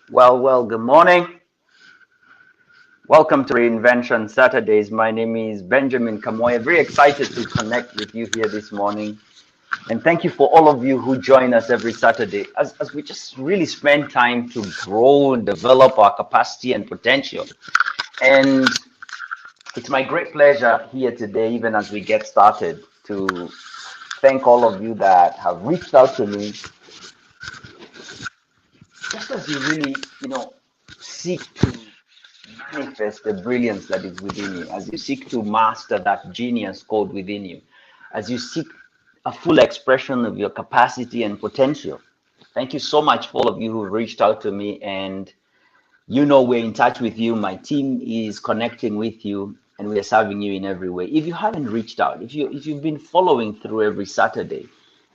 Good morning. Welcome to Reinvention Saturdays. My name is Benjamin Kamoya. Very excited to connect with you here this morning. And thank you for all of you who join us every Saturday as we just really spend time to grow and develop our capacity and potential. And it's my great pleasure here today, even as we get started, to thank all of you that have reached out to me just as you really, seek to manifest the brilliance that is within you, as you seek to master that genius code within you, as you seek a full expression of your capacity and potential. Thank you so much for all of you who reached out to me, and we're in touch with you. My team is connecting with you, and we are serving you in every way. If you haven't reached out, if you've been following through every Saturday,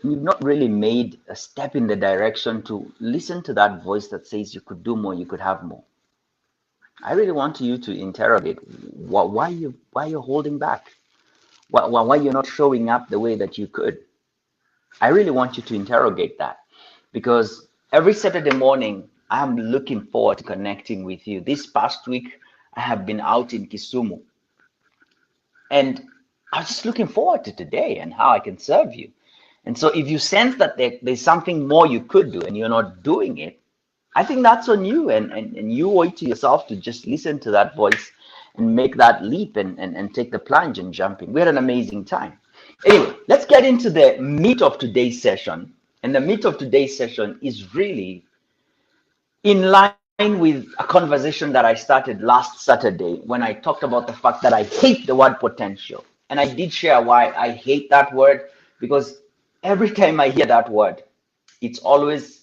and you've not really made a step in the direction to listen to that voice that says you could do more, you could have more, I really want you to interrogate why you're holding back, why you're not showing up the way that you could. I really want you to interrogate that, because every Saturday morning I'm looking forward to connecting with you. This past week I have been out in Kisumu, and I was just looking forward to today and how I can serve you. And so if you sense that there's something more you could do and you're not doing it, I think that's on you, and you owe it to yourself to just listen to that voice and make that leap and take the plunge and jump in. We had an amazing time. Anyway, let's get into the meat of today's session. And the meat of today's session is really in line with a conversation that I started last Saturday when I talked about the fact that I hate the word potential. And I did share why I hate that word, because every time I hear that word, it's always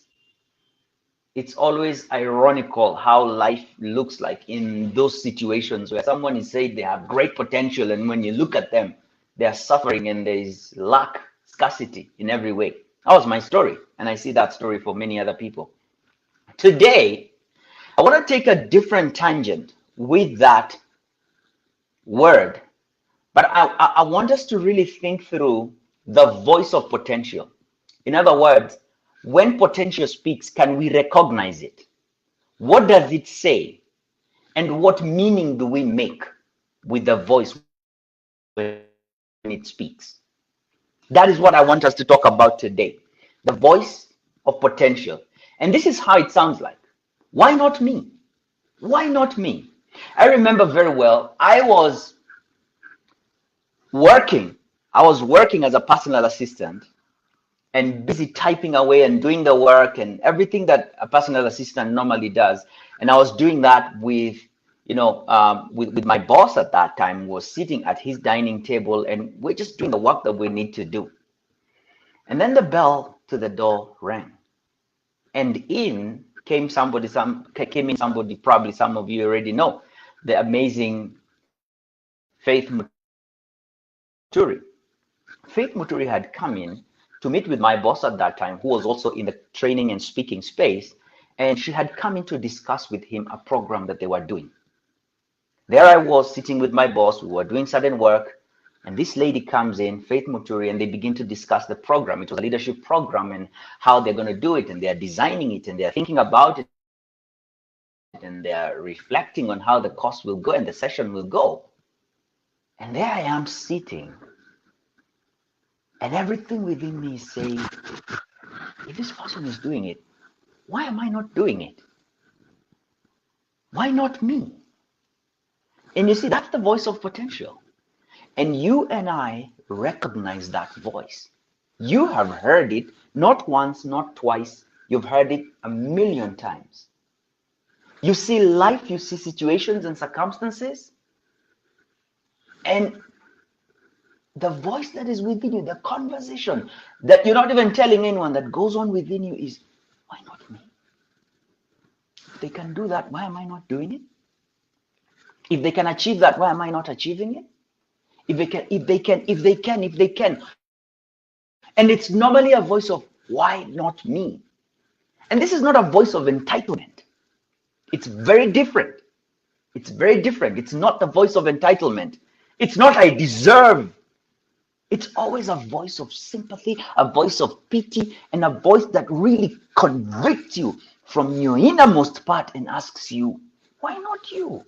ironical how life looks like in those situations where someone is saying they have great potential, and when you look at them, they are suffering and there is lack, scarcity in every way. That was my story, and I see that story for many other people. Today, I want to take a different tangent with that word, but I want us to really think through the voice of potential. In other words, when potential speaks, can we recognize it? What does it say? And what meaning do we make with the voice when it speaks? That is what I want us to talk about today. The voice of potential. And this is how it sounds like. Why not me? Why not me? I remember very well, I was working as a personal assistant and busy typing away and doing the work and everything that a personal assistant normally does. And I was doing that with my boss at that time was sitting at his dining table, and we're just doing the work that we need to do. And then the bell to the door rang, and in came somebody, probably some of you already know, the amazing Faith Muturi. Faith Muturi had come in to meet with my boss at that time, who was also in the training and speaking space, and she had come in to discuss with him a program that they were doing. There I was sitting with my boss, we were doing certain work, and this lady comes in, Faith Muturi, and they begin to discuss the program. It was a leadership program and how they're going to do it, and they're designing it, and they're thinking about it, and they're reflecting on how the course will go and the session will go. And there I am sitting, and everything within me is saying, if this person is doing it, why am I not doing it? Why not me? And you see, that's the voice of potential. And you and I recognize that voice. You have heard it not once, not twice. You've heard it a million times. You see life, you see situations and circumstances, and the voice that is within you, the conversation that you're not even telling anyone that goes on within you is, why not me? If they can do that, why am I not doing it? If they can achieve that, why am I not achieving it? If they can. And it's normally a voice of, why not me? And this is not a voice of entitlement. It's very different. It's very different. It's not the voice of entitlement. It's not I deserve. It's always a voice of sympathy, a voice of pity, and a voice that really convicts you from your innermost part and asks you, why not you?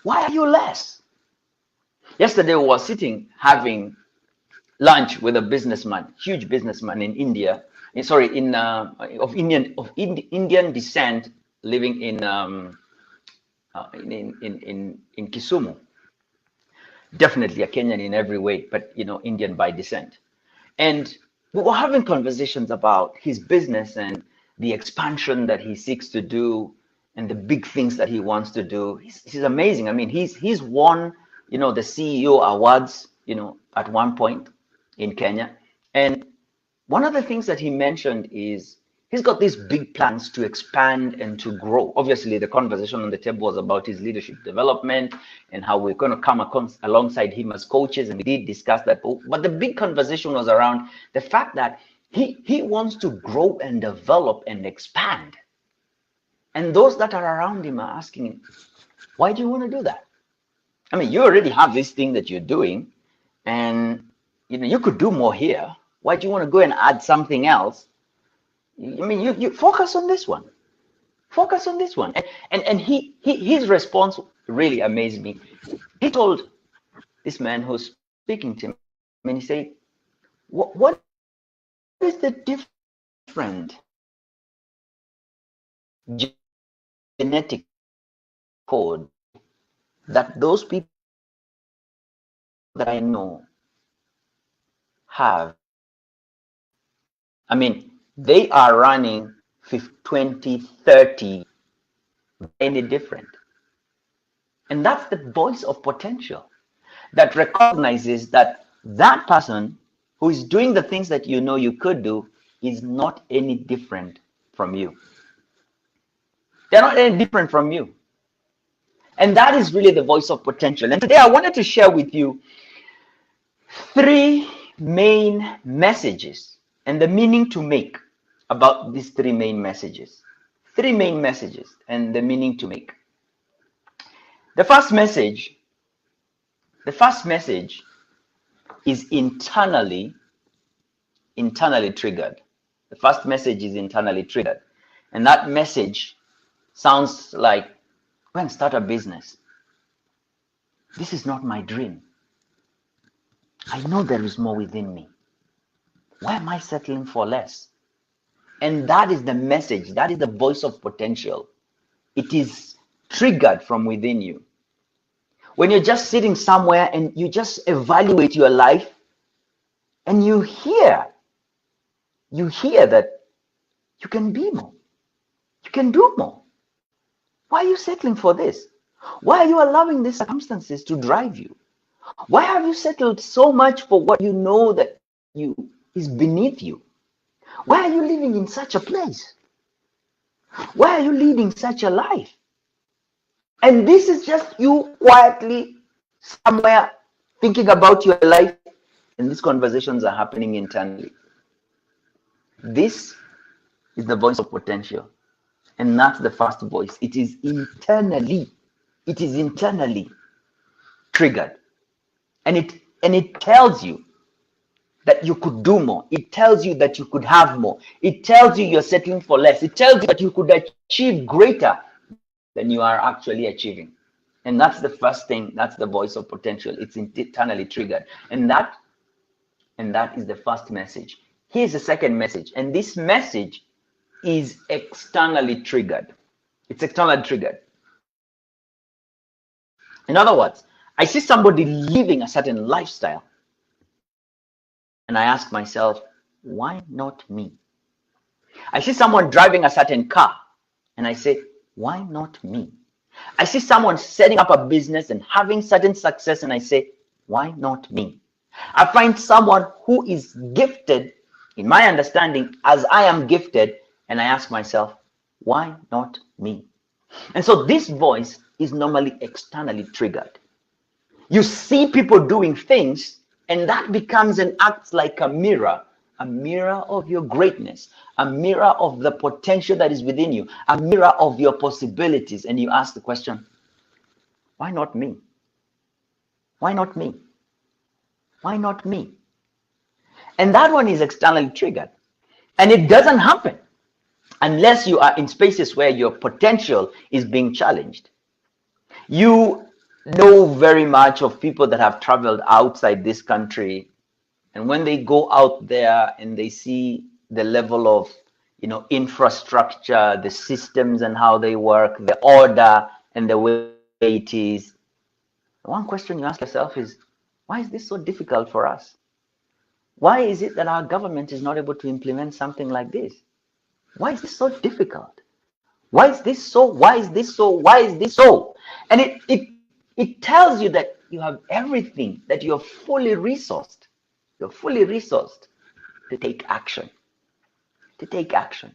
Why are you less? Yesterday we were sitting having lunch with a businessman, huge businessman in India, of Indian descent, living in Kisumu. Definitely a Kenyan in every way, but Indian by descent. And we were having conversations about his business and the expansion that he seeks to do and the big things that he wants to do. He's amazing. I mean, he's won, the CEO awards, at one point in Kenya. And one of the things that he mentioned is he's got these big plans to expand and to grow. Obviously, the conversation on the table was about his leadership development and how we're going to come alongside him as coaches. And we did discuss that. But the big conversation was around the fact that he wants to grow and develop and expand. And those that are around him are asking him, why do you want to do that? I mean, you already have this thing that you're doing, and you could do more here. Why do you want to go and add something else? I mean, you focus on this one. Focus on this one. And his response really amazed me. He told this man who's speaking to him, and he said, what is the different genetic code that those people that I know have? I mean, they are running 20, 30, any different. And that's the voice of potential that recognizes that that person who is doing the things that you could do is not any different from you. They're not any different from you. And that is really the voice of potential. And today I wanted to share with you 3 main messages and the meaning to make about these 3 main messages. 3 main messages and the meaning to make. The first message is internally triggered. The first message is internally triggered. And that message sounds like, go and start a business. This is not my dream. I know there is more within me. Why am I settling for less? And that is the message. That is the voice of potential. It is triggered from within you. When you're just sitting somewhere and you just evaluate your life and you hear that you can be more. You can do more. Why are you settling for this? Why are you allowing these circumstances to drive you? Why have you settled so much for what you know that is beneath you? Why are you living in such a place? Why are you leading such a life? And this is just you quietly somewhere thinking about your life, and these conversations are happening internally. This is the voice of potential. And that's the first voice. It is internally triggered. And it tells you that you could do more. It tells you that you could have more. It tells you you're settling for less. It tells you that you could achieve greater than you are actually achieving. And that's the first thing. That's the voice of potential. It's internally triggered. And that is the first message. Here's the second message. And this message is externally triggered. It's externally triggered. In other words, I see somebody living a certain lifestyle, and I ask myself, why not me? I see someone driving a certain car, and I say, why not me? I see someone setting up a business and having certain success, and I say, why not me? I find someone who is gifted, in my understanding, as I am gifted, and I ask myself, why not me? And so this voice is normally externally triggered. You see people doing things, and that becomes and acts like a mirror of your greatness, a mirror of the potential that is within you, a mirror of your possibilities. And you ask the question, why not me? Why not me? Why not me? And that one is externally triggered. And it doesn't happen unless you are in spaces where your potential is being challenged. You know very much of people that have traveled outside this country, and when they go out there and they see the level of infrastructure, the systems and how they work, the order and the way it is, one question you ask yourself is, why is this so difficult for us? Why is it that our government is not able to implement something like this? Why is this so difficult? Why is this so? Why is this so? Why is this so? And it tells you that you have everything, that you're fully resourced. You're fully resourced to take action. To take action.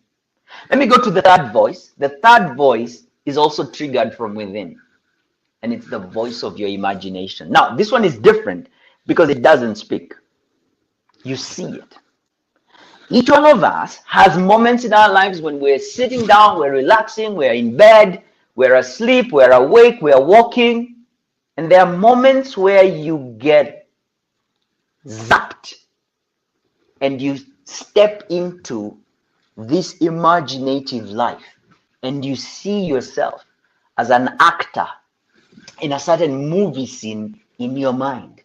Let me go to the third voice. The third voice is also triggered from within, and it's the voice of your imagination. Now, this one is different because it doesn't speak. You see it. Each one of us has moments in our lives when we're sitting down, we're relaxing, we're in bed, we're asleep, we're awake, we're walking, and there are moments where you get zapped and you step into this imaginative life and you see yourself as an actor in a certain movie scene in your mind.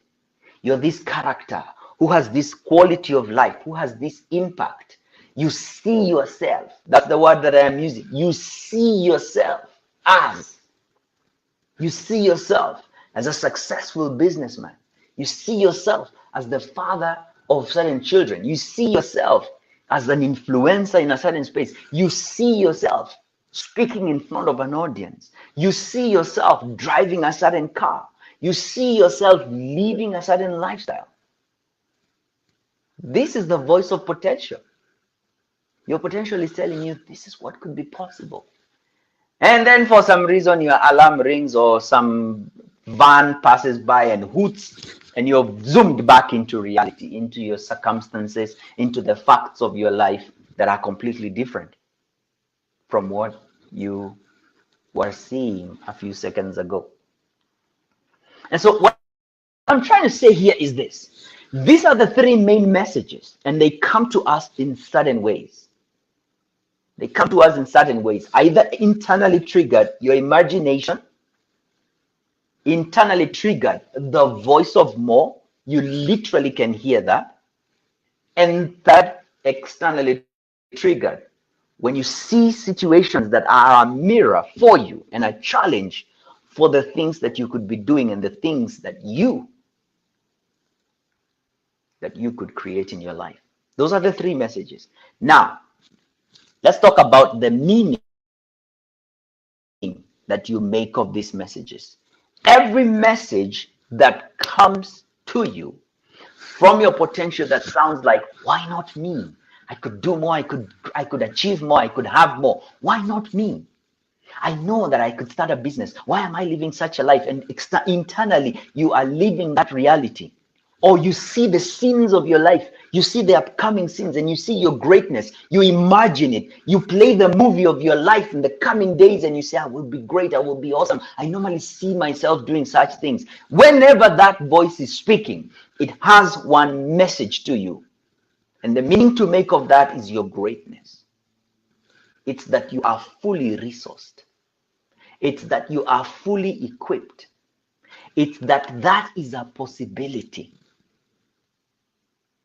You're this character who has this quality of life, who has this impact. You see yourself. That's the word that I am using. You see yourself as. You see yourself as a successful businessman. You see yourself as the father of certain children. You see yourself as an influencer in a certain space. You see yourself speaking in front of an audience. You see yourself driving a certain car. You see yourself living a certain lifestyle. This is the voice of potential. Your potential is telling you this is what could be possible. And then for some reason your alarm rings or some van passes by and hoots, and you're zoomed back into reality, into your circumstances, into the facts of your life that are completely different from what you were seeing a few seconds ago. And so what I'm trying to say here is this. These are the three main messages, and they come to us in certain ways. They come to us in certain ways, either internally triggered, your imagination, internally triggered, the voice of more, you literally can hear that, and that externally triggered, when you see situations that are a mirror for you and a challenge for the things that you could be doing and the things that you could create in your life. Those are the three messages. Now, let's talk about the meaning that you make of these messages. Every message that comes to you from your potential that sounds like, why not me? I could do more, I could achieve more, I could have more. Why not me? I know that I could start a business. Why am I living such a life? And internally, you are living that reality. Or you see the scenes of your life, you see the upcoming scenes, and you see your greatness. You imagine it. You play the movie of your life in the coming days, and you say, I will be great, I will be awesome. I normally see myself doing such things. Whenever that voice is speaking, it has one message to you. And the meaning to make of that is your greatness. It's that you are fully resourced. It's that you are fully equipped. It's that is a possibility.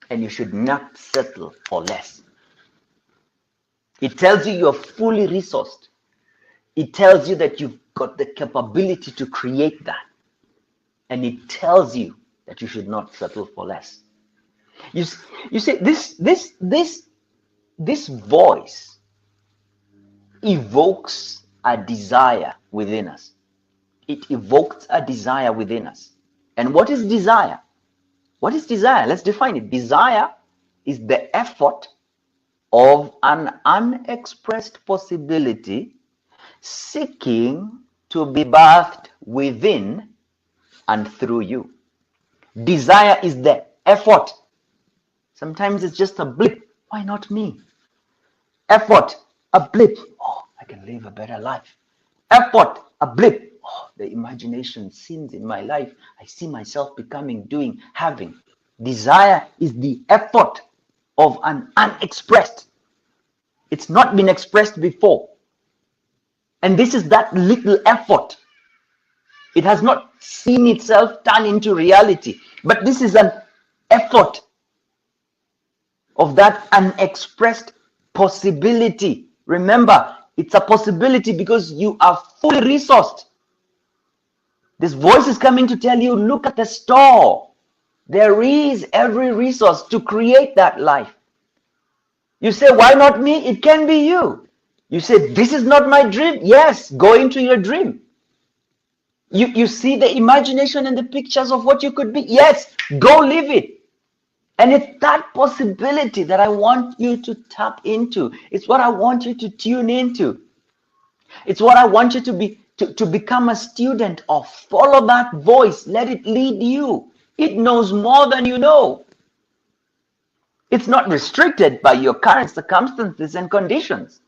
And you should not settle for less. It tells you you're fully resourced. It tells you that you've got the capability to create that. And it tells you that you should not settle for less. You see, this voice evokes a desire within us. It evokes a desire within us. And what is desire? What is desire? Let's define it. Desire is the effort of an unexpressed possibility seeking to be birthed within and through you. Desire is the effort. Sometimes it's just a blip. Why not me? Effort, a blip. Oh, I can live a better life. Effort, a blip. Oh, the imagination scenes in my life. I see myself becoming, doing, having. Desire is the effort of an unexpressed It's not been expressed before. And this is that little effort. It has not seen itself turn into reality. But this is an effort of that unexpressed possibility. Remember, it's a possibility because you are fully resourced. This voice is coming to tell you, look at the store. There is every resource to create that life. You say, why not me? It can be you. You say, this is not my dream. Yes, go into your dream. You see the imagination and the pictures of what you could be. Yes, go live it. And it's that possibility that I want you to tap into. It's what I want you to tune into. It's what I want you to become a student of. Follow that voice. Let it lead you. It knows more than you know. It's not restricted by your current circumstances and conditions.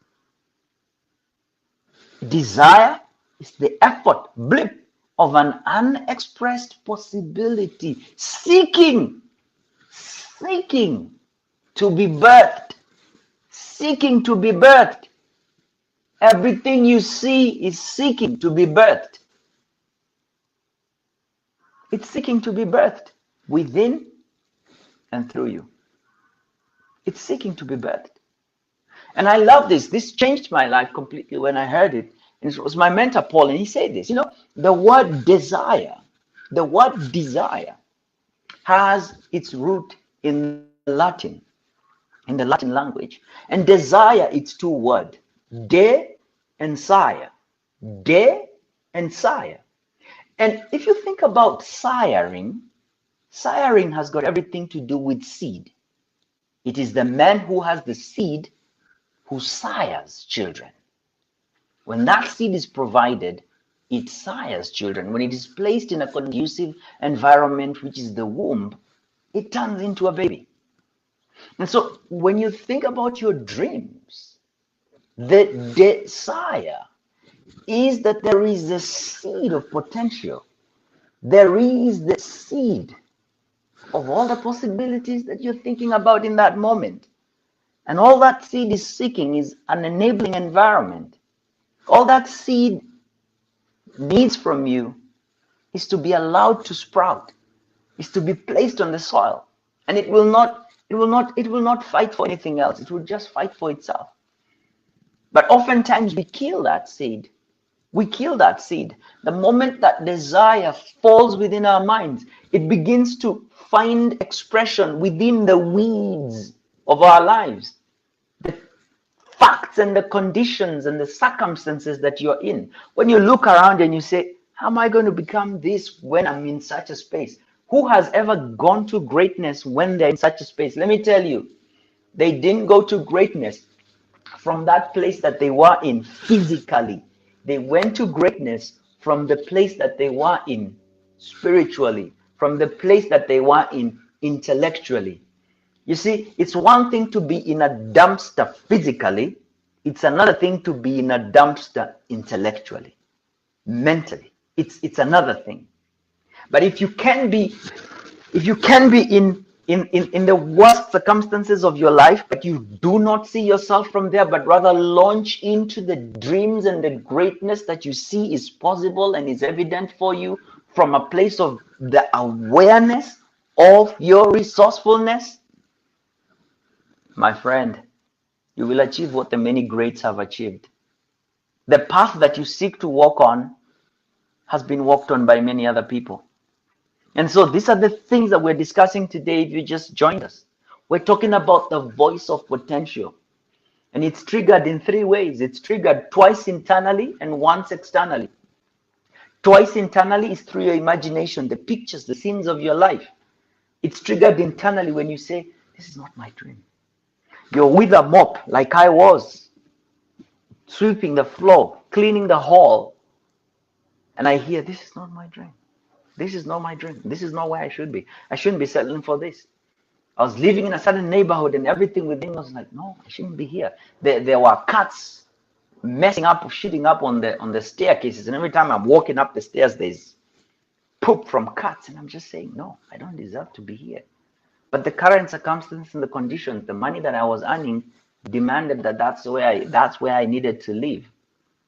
Desire is the effort, blip, of an unexpressed possibility, seeking to be birthed, seeking to be birthed. Everything you see is seeking to be birthed. It's seeking to be birthed within and through you. It's seeking to be birthed. And I love this. This changed my life completely when I heard it. And it was my mentor, Paul, and he said this, the word desire has its root in Latin, in the Latin language. And desire, it's two words, de and sire. De and sire. And if you think about siring has got everything to do with seed. It is the man who has the seed who sires children. When that seed is provided, it sires children. When it is placed in a conducive environment, which is the womb, it turns into a baby. And so when you think about your dreams, the desire is that there is a seed of potential. There is the seed of all the possibilities that you're thinking about in that moment. And all that seed is seeking is an enabling environment. All that seed needs from you is to be allowed to sprout, is to be placed on the soil. And it will not fight for anything else. It will just fight for itself. But oftentimes we kill that seed. We kill that seed. The moment that desire falls within our minds, it begins to find expression within the weeds of our lives. The facts and the conditions and the circumstances that you're in. When you look around and you say, how am I going to become this when I'm in such a space? Who has ever gone to greatness when they're in such a space? Let me tell you, they didn't go to greatness from that place that they were in physically. They went to greatness from the place that they were in spiritually, from the place that they were in intellectually. You see, it's one thing to be in a dumpster physically. It's another thing to be in a dumpster intellectually, mentally. It's another thing. But if you can be in the worst circumstances of your life, but you do not see yourself from there, but rather launch into the dreams and the greatness that you see is possible and is evident for you from a place of the awareness of your resourcefulness, my friend, you will achieve what the many greats have achieved. The path that you seek to walk on has been walked on by many other people. And so these are the things that we're discussing today. If you just joined us, we're talking about the voice of potential. And it's triggered in three ways. It's triggered twice internally and once externally. Twice internally is through your imagination, the pictures, the scenes of your life. It's triggered internally when you say, this is not my dream. You're with a mop like I was, sweeping the floor, cleaning the hall. And I hear, this is not my dream. This is not my dream. This is not where I should be. I shouldn't be settling for this. I was living in a certain neighborhood and everything within was like, no, I shouldn't be here. There were cats messing up, shitting up on the staircases. And every time I'm walking up the stairs, there's poop from cats. And I'm just saying, no, I don't deserve to be here. But the current circumstances and the conditions, the money that I was earning demanded that that's where I needed to live.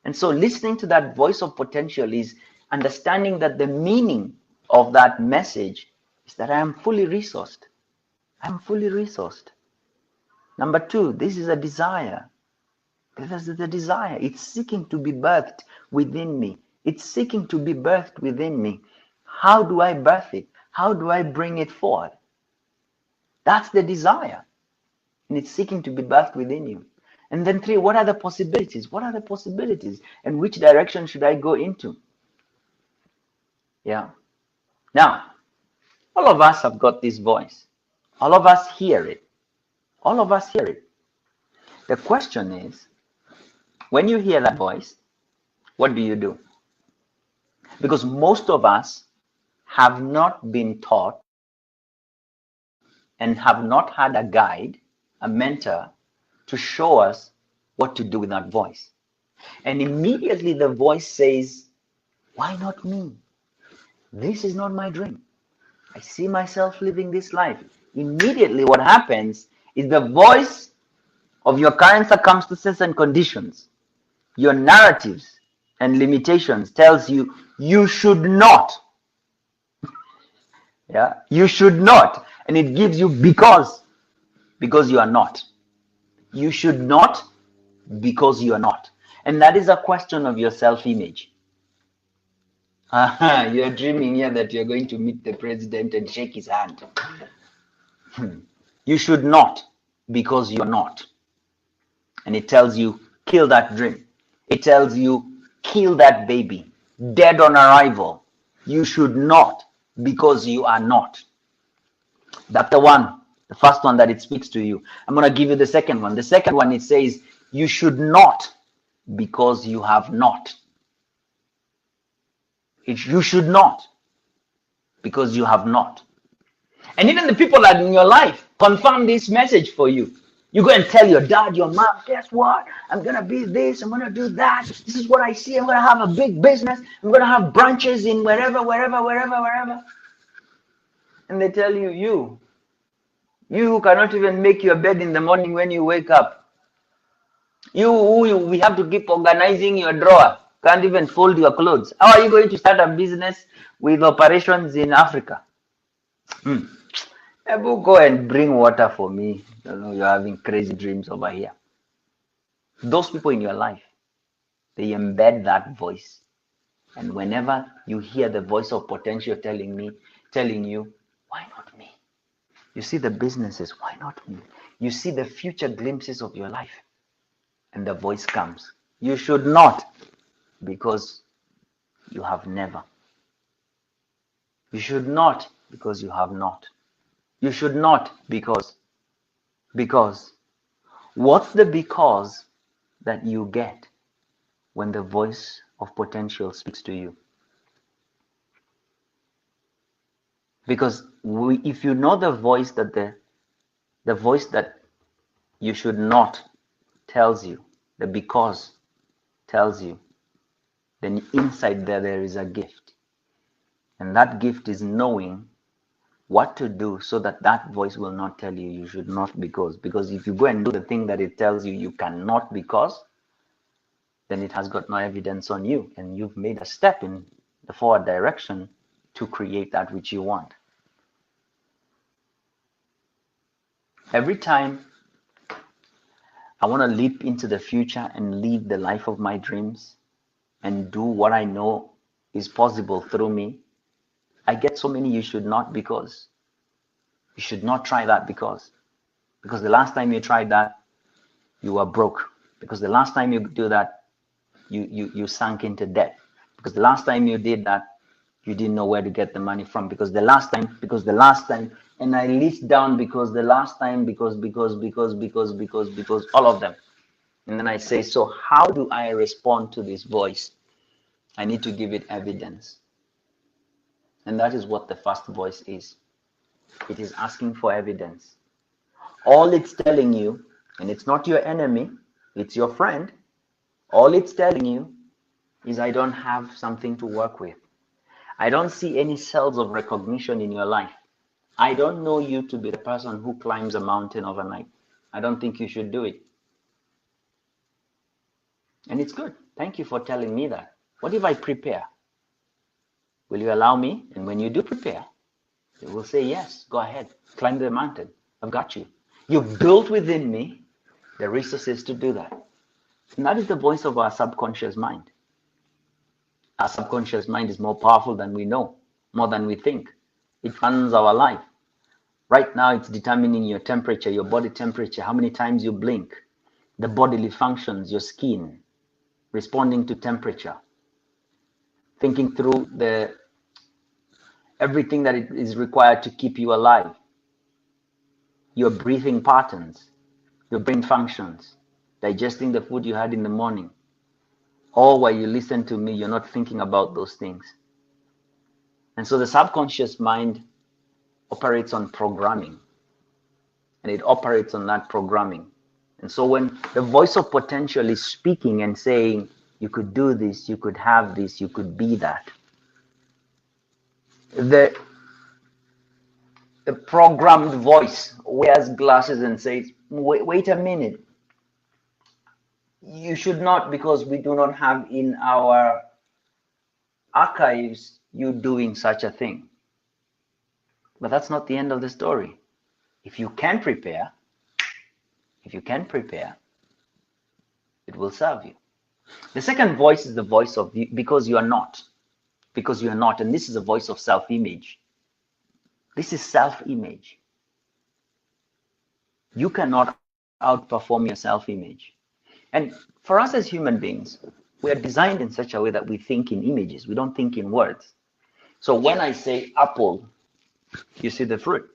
And so listening to that voice of potential is understanding that the meaning of that message is that I am fully resourced. I'm fully resourced. Number two, this is a desire. This is the desire. It's seeking to be birthed within me. It's seeking to be birthed within me. How do I birth it? How do I bring it forth? That's the desire. And it's seeking to be birthed within you. And then three, what are the possibilities? What are the possibilities? And which direction should I go into? Yeah. Now, all of us have got this voice. All of us hear it. All of us hear it. The question is, when you hear that voice, what do you do? Because most of us have not been taught and have not had a guide, a mentor, to show us what to do with that voice. And immediately the voice says, why not me? This is not my dream. I see myself living this life. Immediately what happens is the voice of your current circumstances and conditions, your narratives and limitations tells you, you should not. Yeah, you should not. And it gives you because you are not. You should not because you are not. And that is a question of your self-image. You're dreaming here that you're going to meet the president and shake his hand. You should not because you're not. And it tells you, kill that dream. It tells you, kill that baby. Dead on arrival. You should not because you are not. That's the first one that it speaks to you. I'm going to give you the second one. The second one, it says, you should not because you have not. You should not because you have not. And even the people that in your life confirm this message for you. You go and tell your dad, your mom, guess what? I'm going to be this. I'm going to do that. This is what I see. I'm going to have a big business. I'm going to have branches in wherever. And they tell you, you who cannot even make your bed in the morning when you wake up. We have to keep organizing your drawer. Can't even fold your clothes. How are you going to start a business with operations in Africa? Go and bring water for me. You're having crazy dreams over here. Those people in your life, they embed that voice. And whenever you hear the voice of potential telling you, why not me? You see the businesses, why not me? You see the future glimpses of your life. And the voice comes. You should not, because you have never. You should not, because you have not. You should not, because. What's the because that you get when the voice of potential speaks to you? Because if you know the voice that the voice that you should not tells you, the because tells you, then inside there is a gift. And that gift is knowing what to do so that that voice will not tell you you should not because if you go and do the thing that it tells you you cannot because, then it has got no evidence on you and you've made a step in the forward direction to create that which you want. Every time I want to leap into the future and live the life of my dreams and do what I know is possible through me, I get so many you should not because. You should not try that because the last time you tried that, you were broke. Because the last time you do that, you sank into debt. Because the last time you did that, you didn't know where to get the money from. Because the last time, and I list down because the last time, because all of them. And then I say, so how do I respond to this voice? I need to give it evidence. And that is what the first voice is. It is asking for evidence. All it's telling you, and it's not your enemy, it's your friend. All it's telling you is I don't have something to work with. I don't see any cells of recognition in your life. I don't know you to be the person who climbs a mountain overnight. I don't think you should do it. And it's good. Thank you for telling me that. What if I prepare? Will you allow me? And when you do prepare, you will say, yes, go ahead, climb the mountain. I've got you. You've built within me the resources to do that. And that is the voice of our subconscious mind. Our subconscious mind is more powerful than we know, more than we think. It runs our life. Right now, it's determining your temperature, your body temperature, how many times you blink, the bodily functions, your skin, responding to temperature, thinking through everything that is required to keep you alive, your breathing patterns, your brain functions, digesting the food you had in the morning. Or while you listen to me, you're not thinking about those things. And so the subconscious mind operates on programming, and it operates on that programming. And so when the voice of potential is speaking and saying, you could do this, you could have this, you could be that, the programmed voice wears glasses and says, wait a minute, you should not, because we do not have in our archives you doing such a thing. But that's not the end of the story. If you can prepare, it will serve you. The second voice is the voice of you, because you are not. Because you are not. And this is a voice of self-image. This is self-image. You cannot outperform your self-image. And for us as human beings, we are designed in such a way that we think in images. We don't think in words. So when I say apple, you see the fruit.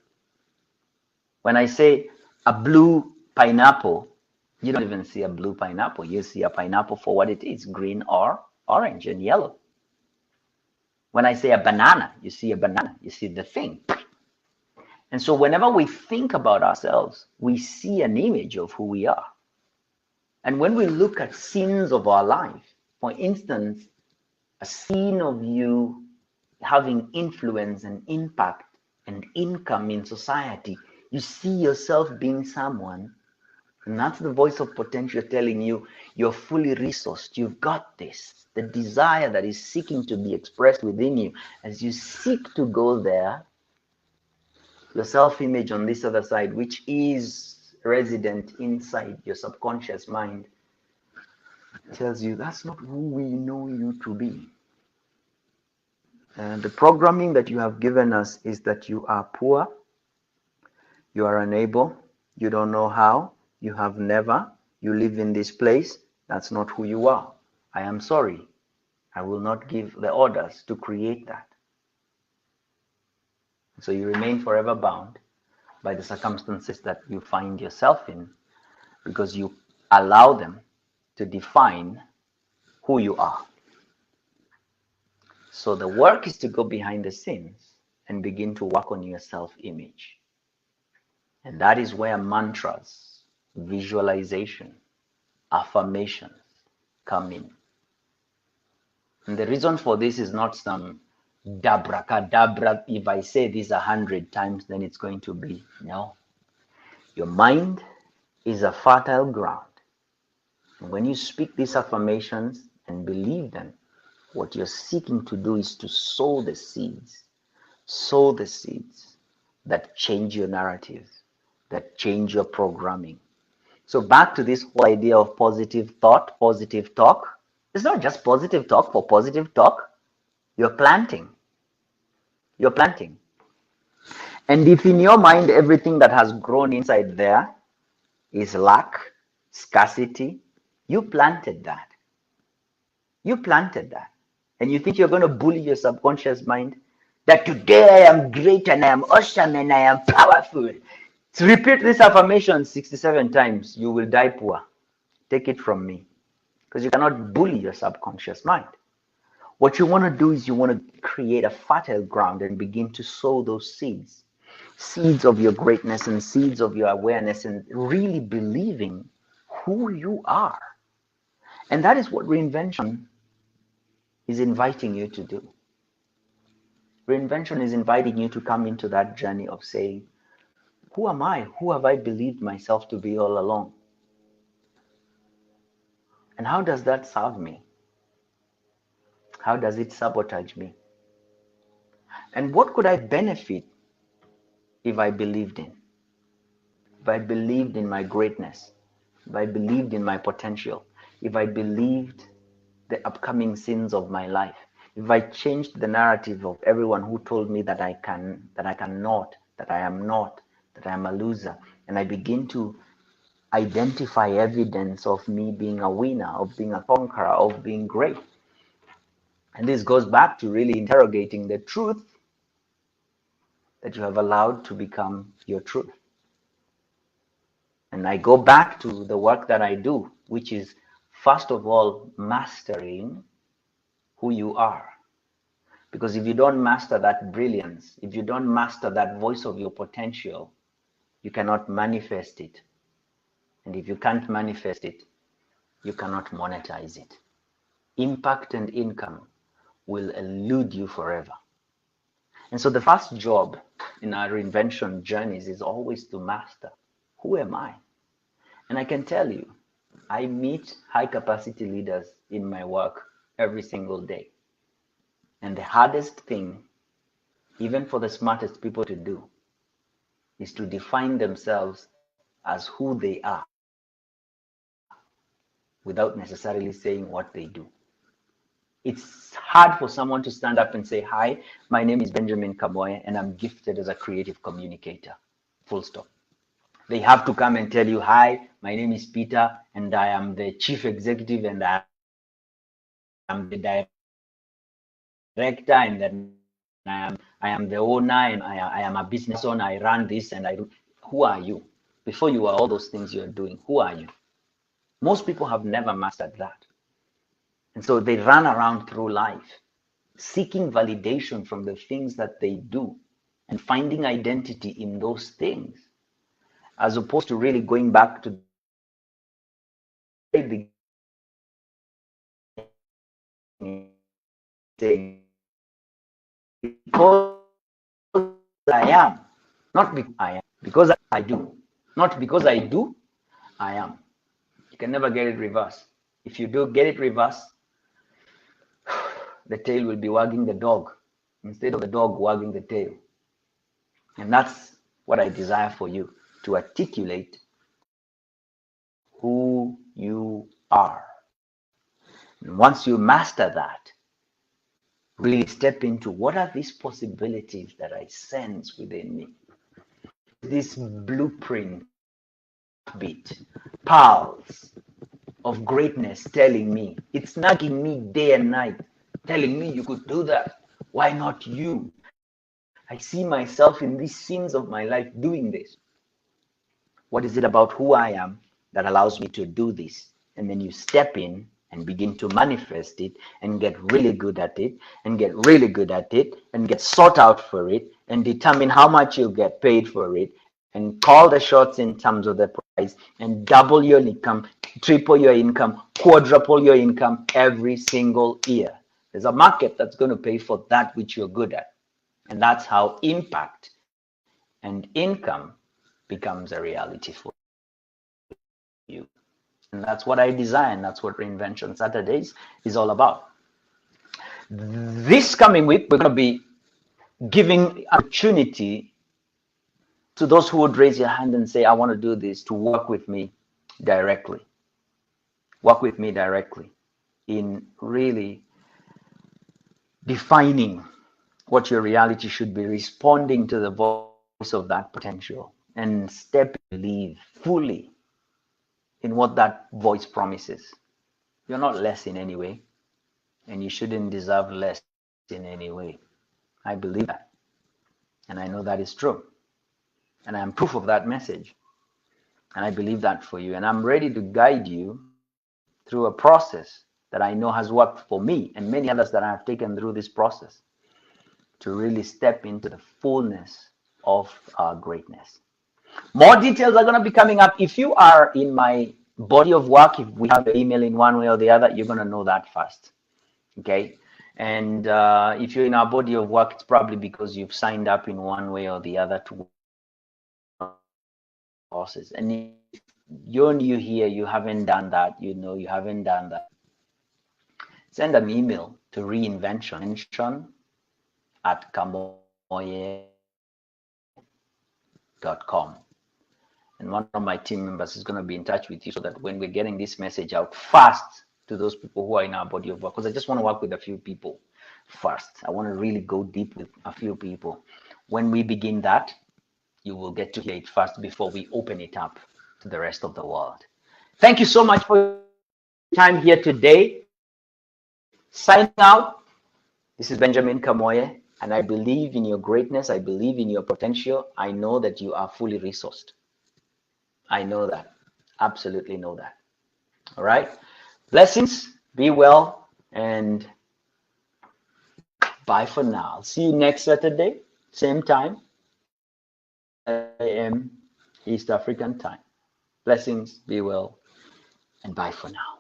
When I say a blue pineapple, you don't even see a blue pineapple. You see a pineapple for what it is, green or orange and yellow. When I say a banana, you see a banana. You see the thing. And so whenever we think about ourselves, we see an image of who we are. And when we look at scenes of our life, for instance, a scene of you having influence and impact and income in society, you see yourself being someone, and that's the voice of potential telling you you're fully resourced, you've got this. The desire that is seeking to be expressed within you, as you seek to go there, your self-image on this other side, which is resident inside your subconscious mind, tells you that's not who we know you to be. And the programming that you have given us is that you are poor, you are unable, you don't know how, you have never, you live in this place. That's not who you are. I am sorry. I will not give the orders to create that. So you remain forever bound by the circumstances that you find yourself in, because you allow them to define who you are. So the work is to go behind the scenes and begin to work on your self-image. And that is where mantras, visualization, affirmations come in. And the reason for this is not some dabracadabra, if I say this 100 times, then it's going to be. No. Your mind is a fertile ground. And when you speak these affirmations and believe them, what you're seeking to do is to sow the seeds that change your narrative, that change your programming. So back to this whole idea of positive thought, positive talk. It's not just positive talk for positive talk. You're planting. You're planting. And if in your mind everything that has grown inside there is lack, scarcity, you planted that. You planted that. And you think you're going to bully your subconscious mind that today I am great and I am awesome and I am powerful. So repeat this affirmation 67 times. You will die poor. Take it from me. Because you cannot bully your subconscious mind. What you want to do is you want to create a fertile ground and begin to sow those seeds. Seeds of your greatness and seeds of your awareness, and really believing who you are. And that is what reinvention is inviting you to do. Reinvention is inviting you to come into that journey of saying, who am I? Who have I believed myself to be all along? And how does that serve me? How does it sabotage me? And what could I benefit if I believed in? If I believed in my greatness, if I believed in my potential, if I believed the upcoming sins of my life, if I changed the narrative of everyone who told me that I cannot, that I am not, that I am a loser, and I begin to identify evidence of me being a winner, of being a conqueror, of being great. And this goes back to really interrogating the truth that you have allowed to become your truth. And I go back to the work that I do, which is first of all, mastering who you are. Because if you don't master that brilliance, if you don't master that voice of your potential, you cannot manifest it. And if you can't manifest it, you cannot monetize it. Impact and income will elude you forever. And so the first job in our reinvention journeys is always to master, who am I? And I can tell you, I meet high capacity leaders in my work every single day. And the hardest thing, even for the smartest people to do, is to define themselves as who they are without necessarily saying what they do. It's hard for someone to stand up and say, hi, my name is Benjamin Kamoye, and I'm gifted as a creative communicator. Full stop. They have to come and tell you, hi, my name is Peter, and I am the chief executive, and I am the director, and then I am the owner, and I am a business owner. I run this, and I do. Who are you? Before you are all those things you're doing, who are you? Most people have never mastered that. And so they run around through life seeking validation from the things that they do and finding identity in those things, as opposed to really going back to the very beginning, saying, because I am, not because I am, because I do, not because I do, I am. You can never get it reversed. If you do get it reversed, the tail will be wagging the dog instead of the dog wagging the tail. And that's what I desire for you, to articulate who you are. And once you master that, really step into what are these possibilities that I sense within me. This blueprint, beat, pulse of greatness telling me, it's nagging me day and night, telling me you could do that. Why not you? I see myself in these scenes of my life doing this. What is it about who I am that allows me to do this? And then you step in and begin to manifest it and get really good at it and get really good at it and get sought out for it and determine how much you'll get paid for it and call the shots in terms of the price and double your income, triple your income, quadruple your income every single year. There's a market that's going to pay for that which you're good at. And that's how impact and income becomes a reality for you. And that's what I design. That's what Reinvention Saturdays is all about. This coming week, we're going to be giving opportunity to those who would raise your hand and say, I want to do this, to work with me directly. Work with me directly in really defining what your reality should be, responding to the voice of that potential, and believe fully in what that voice promises. You're not less in any way, and you shouldn't deserve less in any way. I believe that, and I know that is true, and I am proof of that message, and I believe that for you, and I'm ready to guide you through a process that I know has worked for me and many others that I have taken through this process to really step into the fullness of our greatness. More details are going to be coming up. If you are in my body of work, if we have the email in one way or the other, you're going to know that first. Okay. And if you're in our body of work, it's probably because you've signed up in one way or the other to courses. And if you're new here, you haven't done that, you haven't done that, send an email to reinvention@kamoye.com. And one of my team members is going to be in touch with you so that when we're getting this message out fast to those people who are in our body of work, because I just want to work with a few people first. I want to really go deep with a few people. When we begin that, you will get to hear it first before we open it up to the rest of the world. Thank you so much for your time here today. Signing out, this is Benjamin Kamoye, and I believe in your greatness. I believe in your potential. I know that you are fully resourced. I know that. Absolutely know that. All right. Blessings. Be well. And bye for now. I'll see you next Saturday, same time, 7 a.m. East African time. Blessings. Be well. And bye for now.